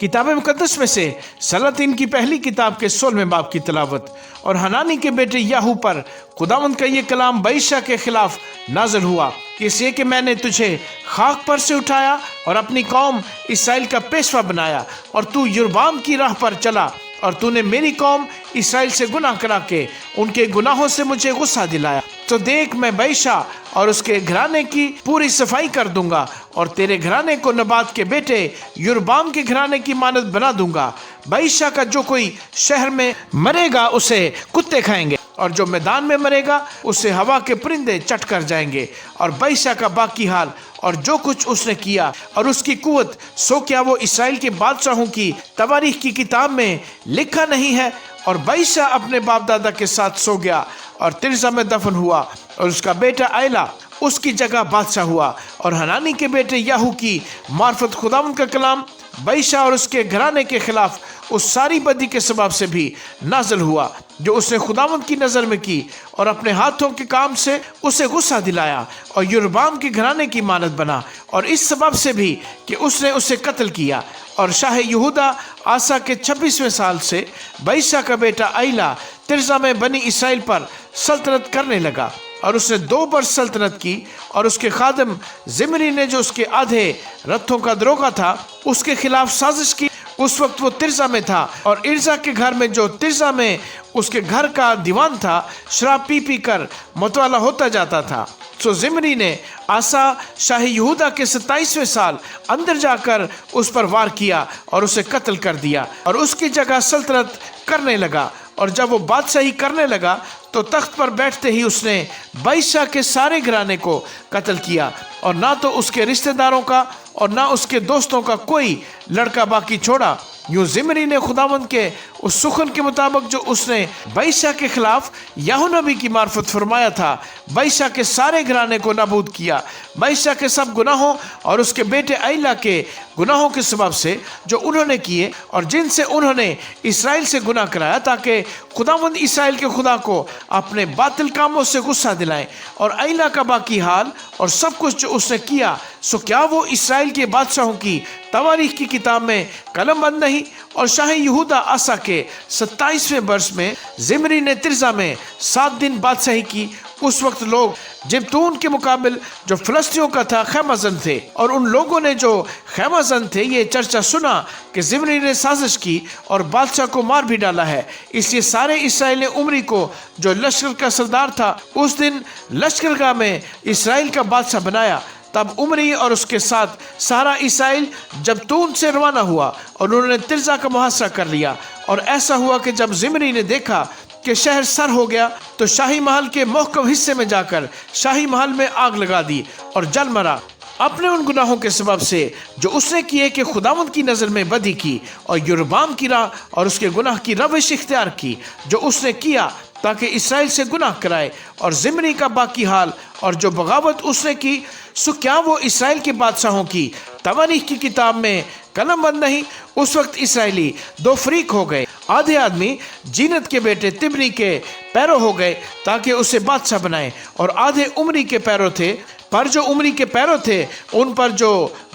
کتاب مقدس میں سے سلاطین کی پہلی کتاب کے 16ویں باب کی تلاوت۔ اور حنانی کے بیٹے یاہو پر خداوند کا یہ کلام بائشا کے خلاف نازل ہوا کہ اس لیے کہ میں نے تجھے خاک پر سے اٹھایا اور اپنی قوم اسرائیل کا پیشوا بنایا، اور تو یربام کی راہ پر چلا، اور تو نے میری قوم اسرائیل سے گناہ کرا کے ان کے گناہوں سے مجھے غصہ دلایا۔ تو دیکھ، میں بائشا اور اس کے گھرانے کی پوری صفائی کر دوں گا، اور تیرے گھرانے کو نبات کے بیٹے یربام کے گھرانے کی مانند بنا دوں گا۔ بائشا کا جو کوئی شہر میں مرے گا اسے کتے کھائیں گے، اور جو میدان میں مرے گا اسے ہوا کے پرندے چٹ کر جائیں گے۔ اور بائشا کا باقی حال اور جو کچھ اس نے کیا اور اس کی قوت، سو کیا وہ اسرائیل کے بادشاہوں کی تواریخ کی کتاب میں لکھا نہیں ہے؟ اور بائشا اپنے باپ دادا کے ساتھ سو گیا اور ترزا میں دفن ہوا، اور اس کا بیٹا ایلا اس کی جگہ بادشاہ ہوا۔ اور حنانی کے بیٹے یاہو کی معرفت خداوند کا کلام بائشا اور اس کے گھرانے کے خلاف اس ساری بدی کے سبب سے بھی نازل ہوا جو اس نے خداوند کی نظر میں کی، اور اپنے ہاتھوں کے کام سے اسے غصہ دلایا، اور یربام کے گھرانے کی مانند بنا، اور اس سبب سے بھی کہ اس نے اسے قتل کیا۔ اور شاہ یہودا آسا کے 26ویں سال سے بائشا کا بیٹا ایلا ترزا میں بنی اسرائیل پر سلطنت کرنے لگا، اور اس نے 2 برس سلطنت کی۔ اور اس کے خادم زمری نے جو اس کے آدھے رتھوں کا دروگا تھا اس کے خلاف سازش کی۔ اس وقت وہ ترزا میں تھا، اور ارزا کے گھر میں جو ترزا میں اس کے گھر کا دیوان تھا شراب پی پی کر متوالا ہوتا جاتا تھا۔ سو زمری نے آسا شاہ یہودا کے 27ویں سال اندر جا کر اس پر وار کیا اور اسے قتل کر دیا، اور اس کی جگہ سلطنت کرنے لگا۔ اور جب وہ بادشاہی کرنے لگا تو تخت پر بیٹھتے ہی اس نے بائشا کے سارے گھرانے کو قتل کیا، اور نہ تو اس کے رشتہ داروں کا اور نہ اس کے دوستوں کا کوئی لڑکا باقی چھوڑا۔ یوں زمری نے خداوند کے اس سخن کے مطابق جو اس نے بائشا کے خلاف یاہو نبی کی معرفت فرمایا تھا، بائشا کے سارے گھرانے کو نابود کیا۔ بائشا کے سب گناہوں اور اس کے بیٹے ایلا کے گناہوں کے سبب سے جو انہوں نے کیے اور جن سے انہوں نے اسرائیل سے گناہ کرایا، تاکہ خداوند اسرائیل کے خدا کو اپنے باطل کاموں سے غصہ دلائیں۔ اور ایلا کا باقی حال اور سب کچھ جو اس نے کیا، سو کیا وہ اسرائیل کے بادشاہوں کی تواریخ کی کتاب میں قلم بند نہیں؟ اور شاہ یہودا آسا کے 27ویں برس میں زمری نے ترزا میں 7 دن بادشاہی کی۔ اس وقت لوگ جبتون کے مقابل جو فلسطینیوں کا تھا خیمہ زن تھے، اور ان لوگوں نے جو خیمہ زن تھے یہ چرچا سنا کہ زمری نے سازش کی اور بادشاہ کو مار بھی ڈالا ہے۔ اس لیے سارے اسرائیل نے عمری کو جو لشکر کا سردار تھا اس دن لشکرگاہ میں اسرائیل کا بادشاہ بنایا۔ تب عمری اور اس کے ساتھ سارا اسرائیل جبتون سے روانہ ہوا، اور انہوں نے ترزا کا محاصرہ کر لیا۔ اور ایسا ہوا کہ جب زمری نے دیکھا کہ شہر سر ہو گیا تو شاہی محل کے محکم حصے میں جا کر شاہی محل میں آگ لگا دی اور جل مرا، اپنے ان گناہوں کے سبب سے جو اس نے کیے کہ خداوند کی نظر میں بدی کی، اور یربام کی راہ اور اس کے گناہ کی روش اختیار کی جو اس نے کیا تاکہ اسرائیل سے گناہ کرائے۔ اور زمری کا باقی حال اور جو بغاوت اس نے کی، سو کیا وہ اسرائیل کے بادشاہوں کی تواریخ کی کتاب میں قلم بند نہیں؟ اس وقت اسرائیلی 2 فریق ہو گئے، آدھے آدمی جینت کے بیٹے تبنی کے پیرو ہو گئے تاکہ اسے بادشاہ بنائے، اور آدھے عمری کے پیرو تھے، پر جو عمری کے پیرو تھے ان پر جو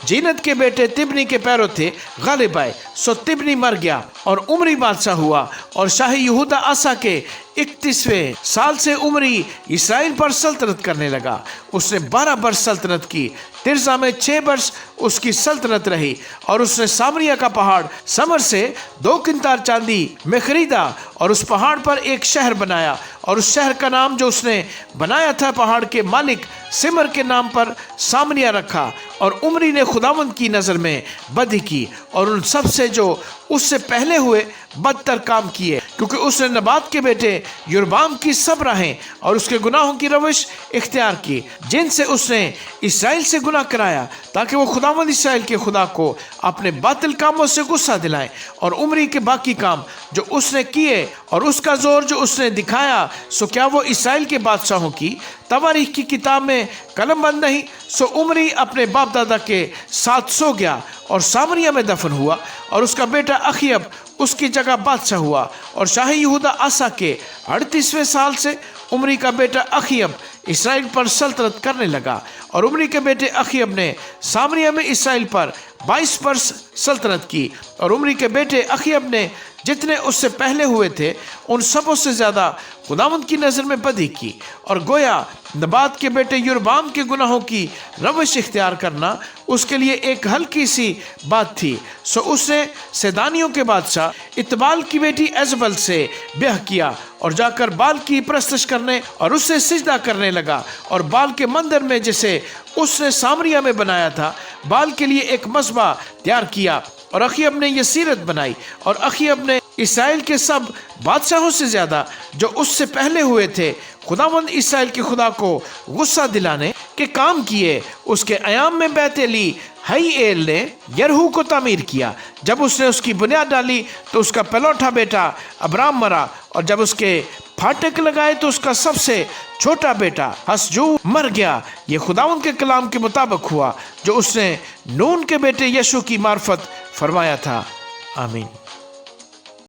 جینت کے بیٹے تبنی کے پیرو تھے غالب آئے۔ سو تبنی مر گیا اور عمری بادشاہ ہوا۔ اور شاہ یہودا آسا کے 31ویں سال سے عمری اسرائیل پر سلطنت کرنے لگا۔ اس نے 12 برس سلطنت کی۔ ترزا میں 6 برس اس کی سلطنت رہی، اور اس نے سامریا کا پہاڑ سمر سے 2 کنتار چاندی میں خریدا، اور اس پہاڑ پر ایک شہر بنایا، اور اس شہر کا نام جو اس نے بنایا تھا پہاڑ کے مالک سمر کے نام پر سامریا رکھا۔ اور عمری نے خداوند کی نظر میں بدی کی اور ان سب سے جو اس سے پہلے ہوئے بدتر کام کیے، کیونکہ اس نے نبات کے بیٹے یربام کی سب راہیں اور اس کے گناہوں کی روش اختیار کی جن سے اس نے اسرائیل سے گناہ کرایا، تاکہ وہ خداوند اسرائیل کے خدا کو اپنے باطل کاموں سے غصہ دلائیں۔ اور عمری کے باقی کام جو اس نے کیے اور اس کا زور جو اس نے دکھایا، سو کیا وہ اسرائیل کے بادشاہوں کی تواریخ کی کتاب میں قلم بند نہیں؟ سو عمری اپنے باپ دادا کے ساتھ سو گیا اور سامریا میں دفن ہوا، اور اس کا بیٹا اخیب اس کی جگہ بادشاہ ہوا۔ اور شاہ یہودا آسا کے 38ویں سال سے عمری کا بیٹا اخیب اسرائیل پر سلطنت کرنے لگا، اور عمری کے بیٹے اخیب نے سامریا میں اسرائیل پر 22 برس سلطنت کی، اور عمری کے بیٹے اخیب نے جتنے اس سے پہلے ہوئے تھے ان سبوں سے زیادہ خداوند کی نظر میں بدی کی، اور گویا نبات کے بیٹے یربام کے گناہوں کی روش اختیار کرنا اس کے لیے ایک ہلکی سی بات تھی۔ سو اس نے سیدانیوں کے بادشاہ اتبال کی بیٹی ایزبل سے بیاہ کیا اور جا کر بال کی پرستش کرنے اور اس سے سجدہ کرنے لگا، اور بال کے مندر میں جسے اس نے سامریا میں بنایا تھا بال کے لیے ایک مذبح تیار کیا، اور اخیب نے یہ سیرت بنائی، اور اخیب نے اسرائیل کے سب بادشاہوں سے زیادہ جو اس سے پہلے ہوئے تھے خداوند اسرائیل کے خدا کو غصہ دلانے کے کام کیے۔ اس کے ایام میں بیت ایلی ہئی ایل نے یرہو کو تعمیر کیا۔ جب اس نے اس کی بنیاد ڈالی تو اس کا پہلوٹا بیٹا ابرام مرا، اور جب اس کے پھاٹک لگائے تو اس کا سب سے چھوٹا بیٹا حسجو مر گیا۔ یہ خداوند کے کلام کے مطابق ہوا جو اس نے نون کے بیٹے یشو کی معرفت فرمایا تھا۔ آمین۔